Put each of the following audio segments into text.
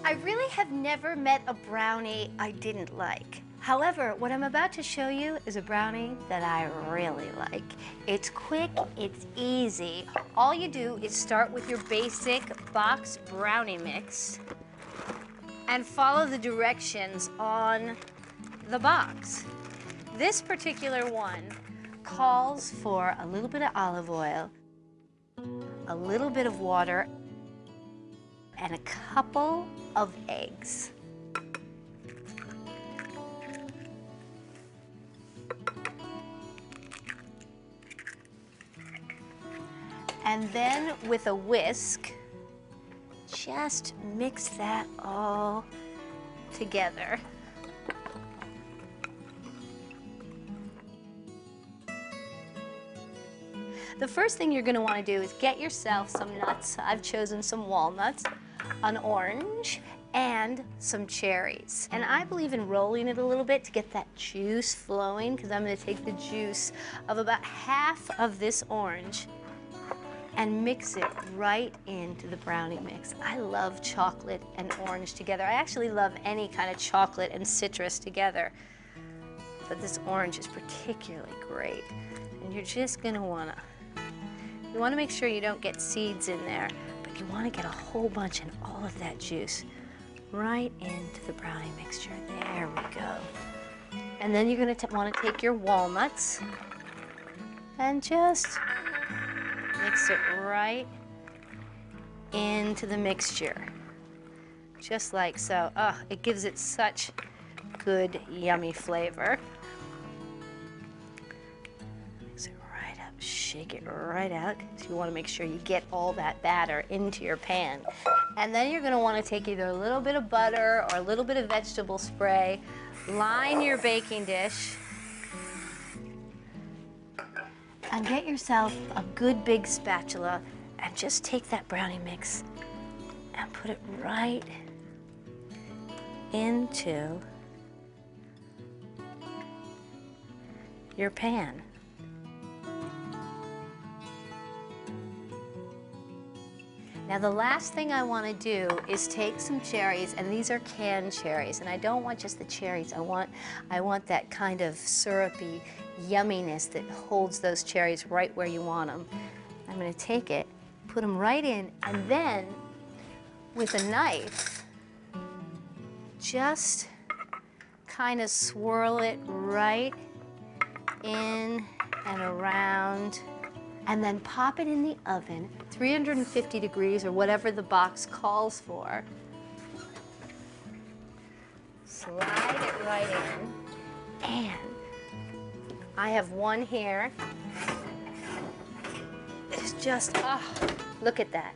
I really have never met a brownie I didn't like. However, what I'm about to show you is a brownie that I really like. It's quick, it's easy. All you do is start with your basic box brownie mix and follow the directions on the box. This particular one calls for a little bit of olive oil, a little bit of water, and a couple of eggs. And then with a whisk, just mix that all together. The first thing you're going to want to do is get yourself some nuts. I've chosen some walnuts, an orange, and some cherries. And I believe in rolling it a little bit to get that juice flowing, because I'm going to take the juice of about half of this orange and mix it right into the brownie mix. I love chocolate and orange together. I actually love any kind of chocolate and citrus together, but this orange is particularly great. And you're just gonna you wanna make sure you don't get seeds in there, but you wanna get a whole bunch and all of that juice right into the brownie mixture. There we go. And then you're gonna wanna take your walnuts and just mix it right into the mixture, just like so. Oh, it gives it such good, yummy flavor. Mix it right up, shake it right out, because you want to make sure you get all that batter into your pan. And then you're going to want to take either a little bit of butter or a little bit of vegetable spray, line your baking dish, and get yourself a good big spatula and just take that brownie mix and put it right into your pan. Now the last thing I want to do is take some cherries, and these are canned cherries, and I don't want just the cherries. I want that kind of syrupy yumminess that holds those cherries right where you want them. I'm going to take it, put them right in, and then with a knife, just kind of swirl it right in and around, and then pop it in the oven, 350 degrees or whatever the box calls for. Slide it right in, and I have one here. It's just, oh, look at that.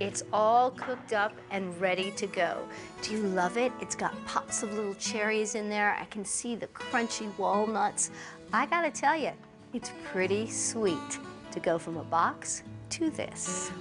It's all cooked up and ready to go. Do you love it? It's got pops of little cherries in there. I can see the crunchy walnuts. I gotta tell you, it's pretty sweet to go from a box to this.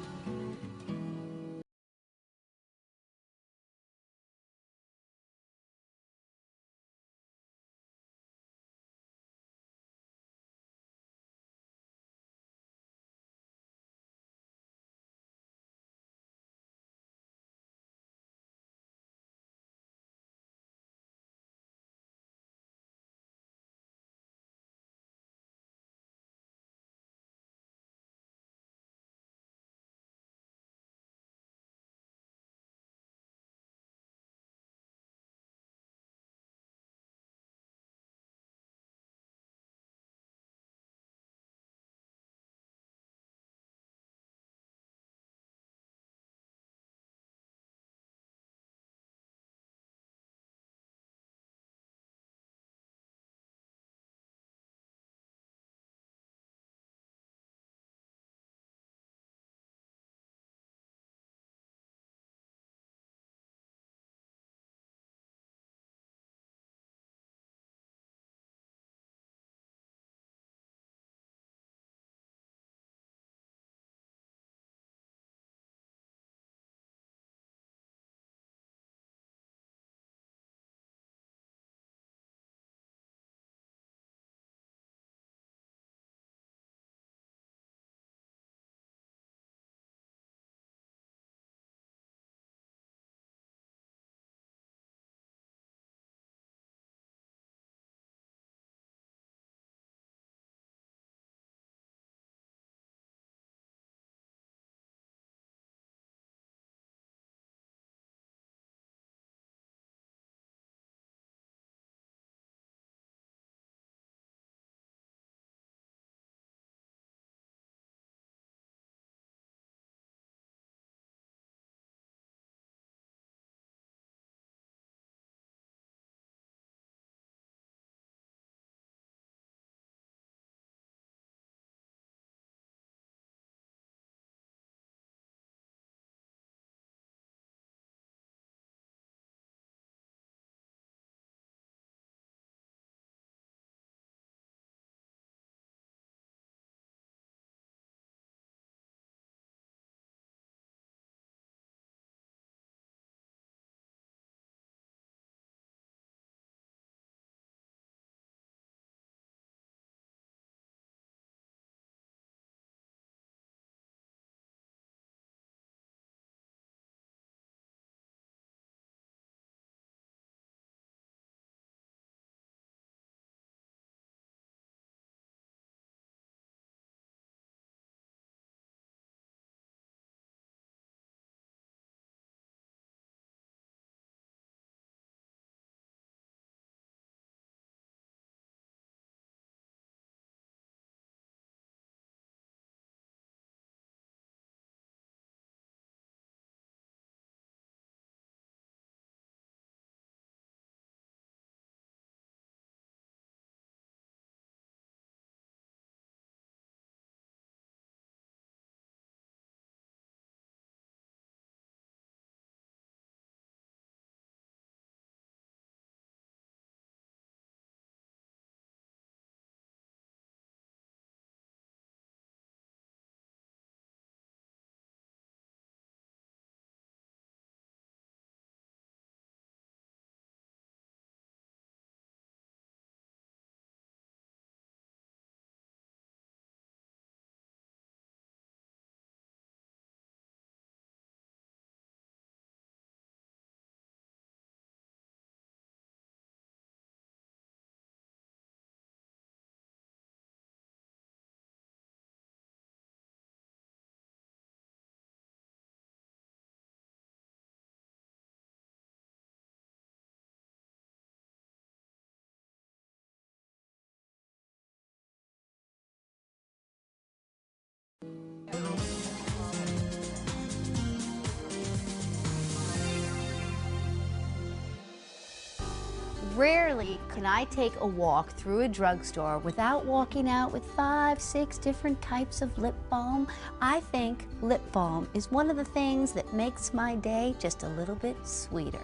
Rarely can I take a walk through a drugstore without walking out with 5, 6 different types of lip balm. I think lip balm is one of the things that makes my day just a little bit sweeter.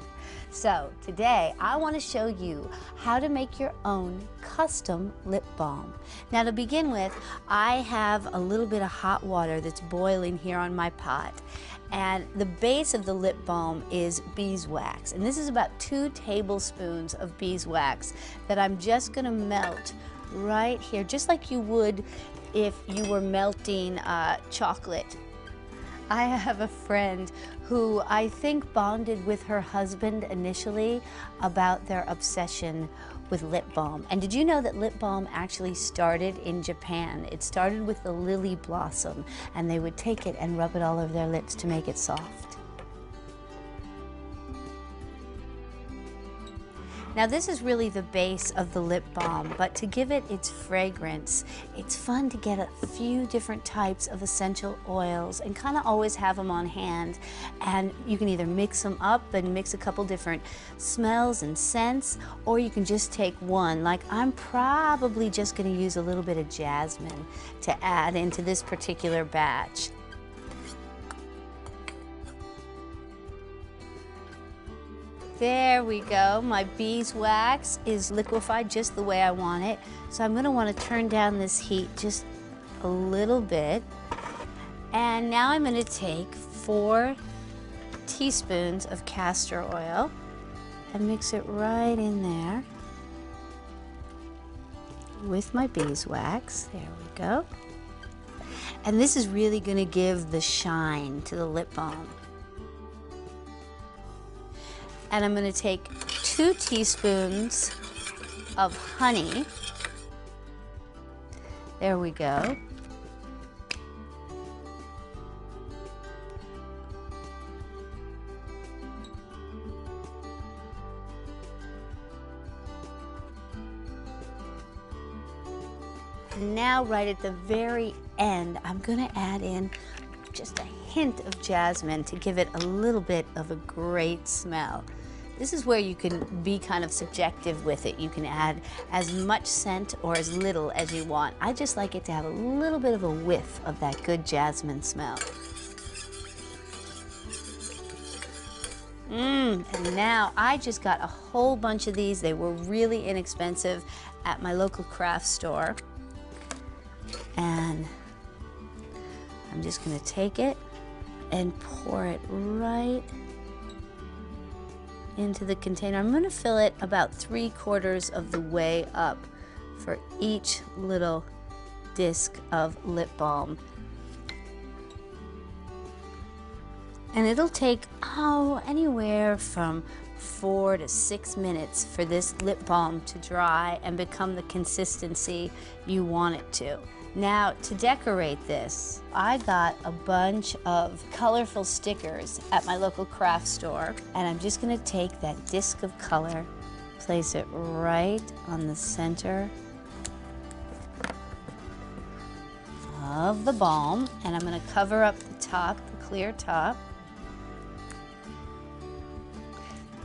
So today I want to show you how to make your own custom lip balm. Now to begin with, I have a little bit of hot water that's boiling here on my pot. And the base of the lip balm is beeswax. And this is about 2 tablespoons of beeswax that I'm just gonna melt right here, just like you would if you were melting chocolate. I have a friend who I think bonded with her husband initially about their obsession with lip balm. And did you know that lip balm actually started in Japan? It started with the lily blossom, and they would take it and rub it all over their lips to make it soft. Now this is really the base of the lip balm, but to give it its fragrance, it's fun to get a few different types of essential oils and kind of always have them on hand. And you can either mix them up and mix a couple different smells and scents, or you can just take one. Like I'm probably just going to use a little bit of jasmine to add into this particular batch. There we go. My beeswax is liquefied just the way I want it. So I'm going to want to turn down this heat just a little bit. And now I'm going to take 4 teaspoons of castor oil and mix it right in there with my beeswax. There we go. And this is really going to give the shine to the lip balm. And I'm going to take 2 teaspoons of honey. There we go. And now right at the very end, I'm going to add in just a hint of jasmine to give it a little bit of a great smell. This is where you can be kind of subjective with it. You can add as much scent or as little as you want. I just like it to have a little bit of a whiff of that good jasmine smell. And now I just got a whole bunch of these. They were really inexpensive at my local craft store. And I'm just going to take it and pour it right into the container. I'm going to fill it about 3/4 of the way up for each little disc of lip balm. And it'll take, anywhere from 4 to 6 minutes for this lip balm to dry and become the consistency you want it to. Now, to decorate this, I got a bunch of colorful stickers at my local craft store, and I'm just going to take that disc of color, place it right on the center of the balm, and I'm going to cover up the top, the clear top.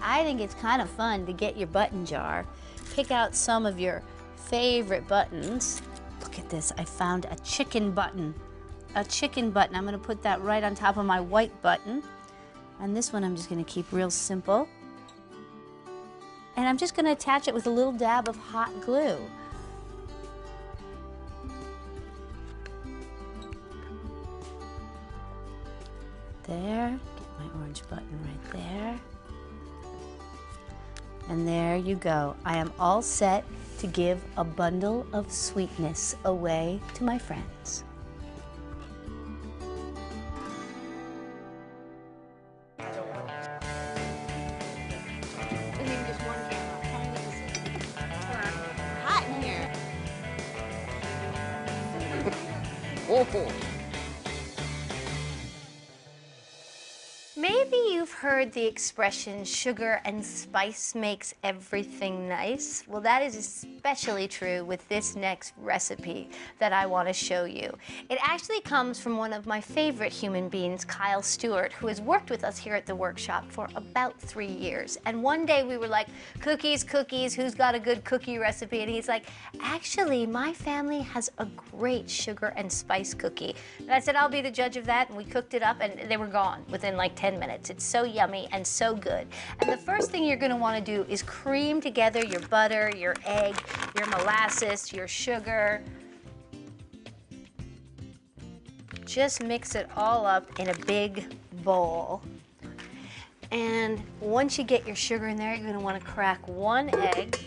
I think it's kind of fun to get your button jar, pick out some of your favorite buttons. Look at this, I found a chicken button. A chicken button. I'm going to put that right on top of my white button. And this one I'm just going to keep real simple. And I'm just going to attach it with a little dab of hot glue. There, get my orange button right there. And there you go. I am all set to give a bundle of sweetness away to my friends. Hot in here. Maybe you've heard heard the expression sugar and spice makes everything nice? Well, that is especially true with this next recipe that I want to show you. It actually comes from one of my favorite human beings, Kyle Stewart, who has worked with us here at the workshop for about 3 years. And one day we were like, cookies, cookies, who's got a good cookie recipe? And he's like, actually, my family has a great sugar and spice cookie. And I said, I'll be the judge of that. And we cooked it up and they were gone within like 10 minutes. It's so yummy and so good. And the first thing you're gonna wanna do is cream together your butter, your egg, your molasses, your sugar. Just mix it all up in a big bowl. And once you get your sugar in there, you're gonna wanna crack 1 egg.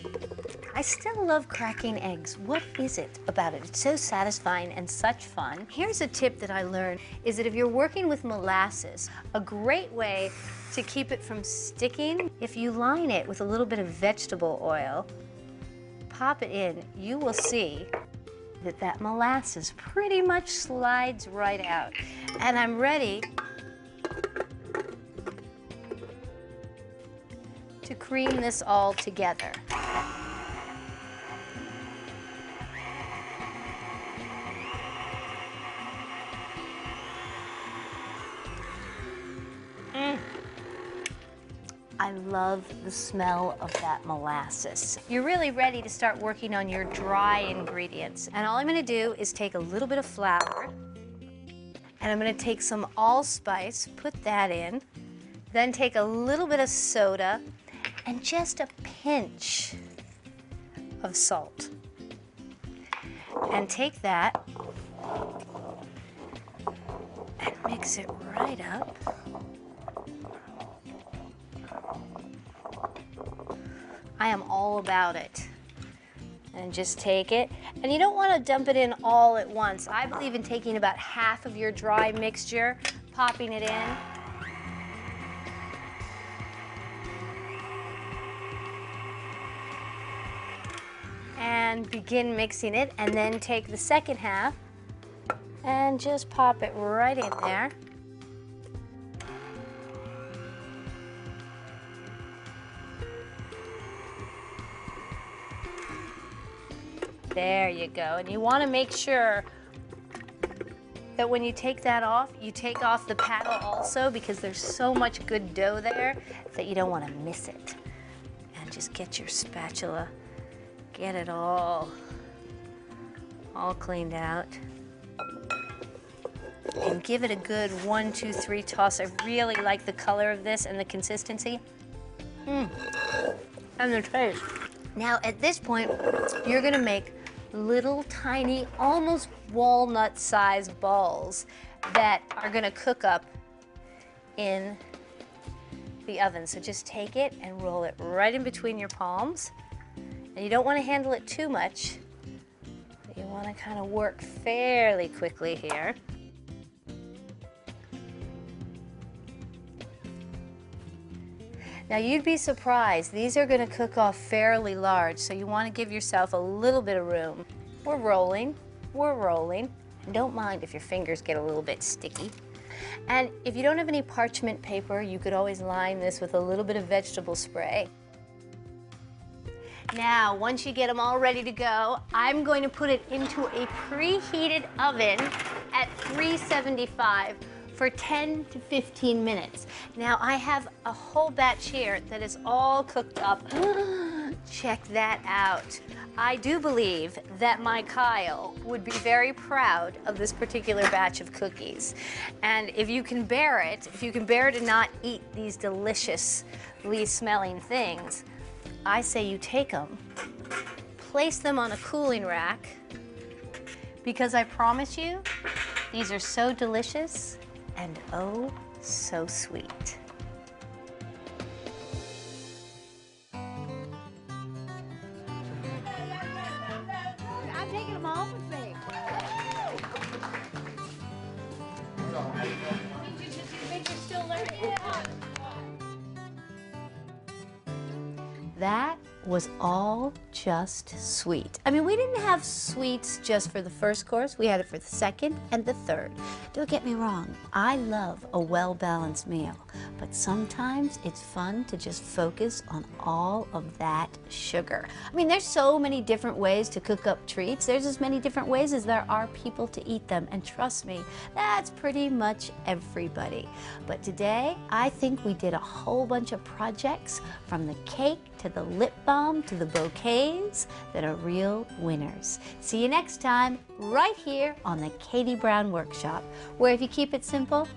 I still love cracking eggs. What is it about it? It's so satisfying and such fun. Here's a tip that I learned, is that if you're working with molasses, a great way to keep it from sticking, if you line it with a little bit of vegetable oil, pop it in, you will see that that molasses pretty much slides right out. And I'm ready to cream this all together. I love the smell of that molasses. You're really ready to start working on your dry ingredients. And all I'm gonna do is take a little bit of flour, and I'm gonna take some allspice, put that in, then take a little bit of soda, and just a pinch of salt. And take that and mix it right up. I am all about it. And just take it. And you don't want to dump it in all at once. I believe in taking about half of your dry mixture, popping it in. And begin mixing it, and then take the second half and just pop it right in there. There you go. And you want to make sure that when you take that off, you take off the paddle also, because there's so much good dough there that you don't want to miss it. And just get your spatula, get it all cleaned out. And give it a good 1, 2, 3 toss. I really like the color of this and the consistency. And the taste. Now at this point, you're gonna make little tiny, almost walnut-sized balls that are gonna cook up in the oven. So just take it and roll it right in between your palms. And you don't want to handle it too much. You want to kind of work fairly quickly here. Now you'd be surprised, these are going to cook off fairly large, so you want to give yourself a little bit of room. We're rolling, and don't mind if your fingers get a little bit sticky. And if you don't have any parchment paper, you could always line this with a little bit of vegetable spray. Now, once you get them all ready to go, I'm going to put it into a preheated oven at 375 for 10 to 15 minutes. Now, I have a whole batch here that is all cooked up. Check that out. I do believe that my Kyle would be very proud of this particular batch of cookies. And if you can bear it, to not eat these deliciously smelling things, I say you take them, place them on a cooling rack, because I promise you, these are so delicious and oh, so sweet. I'm taking them all with me. That was all just sweet. I mean, we didn't have sweets just for the first course. We had it for the second and the third. Don't get me wrong, I love a well-balanced meal. but sometimes it's fun to just focus on all of that sugar. I mean, there's so many different ways to cook up treats. There's as many different ways as there are people to eat them, and trust me, that's pretty much everybody. But today, I think we did a whole bunch of projects, from the cake to the lip balm to the bouquets, that are real winners. See you next time, right here on the Katie Brown Workshop, where if you keep it simple,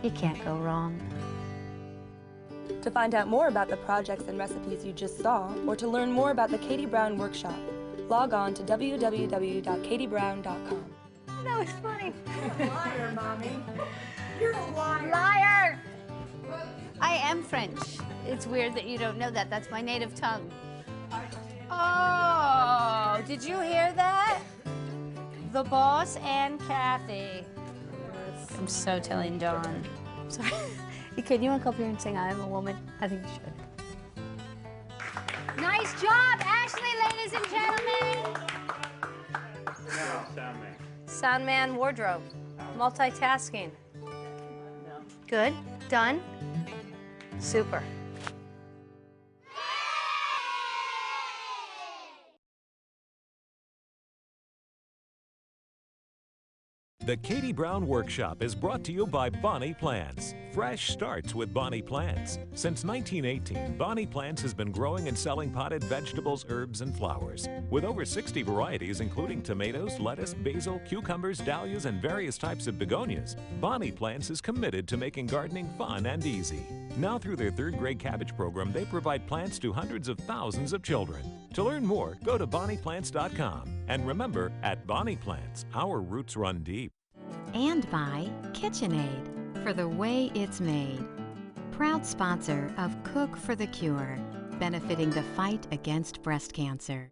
you can't go wrong. To find out more about the projects and recipes you just saw, or to learn more about the Katie Brown Workshop, log on to www.katiebrown.com. That was funny. You're a liar, Mommy. You're a liar. Liar! I am French. It's weird that you don't know that. That's my native tongue. Oh, did you hear that? The boss and Kathy. I'm so telling Dawn. Sorry. Can you come up here and sing I Am a Woman? I think you should. Nice job, Ashley, ladies and gentlemen. Sound man. Sound man, wardrobe. Multitasking. Good. Done. Super. The Katie Brown Workshop is brought to you by Bonnie Plants. Fresh starts with Bonnie Plants. Since 1918, Bonnie Plants has been growing and selling potted vegetables, herbs, and flowers. With over 60 varieties, including tomatoes, lettuce, basil, cucumbers, dahlias, and various types of begonias, Bonnie Plants is committed to making gardening fun and easy. Now, through their third grade cabbage program, they provide plants to hundreds of thousands of children. To learn more, go to bonnieplants.com. And remember, at Bonnie Plants, our roots run deep. And by KitchenAid, for the way it's made. Proud sponsor of Cook for the Cure, benefiting the fight against breast cancer.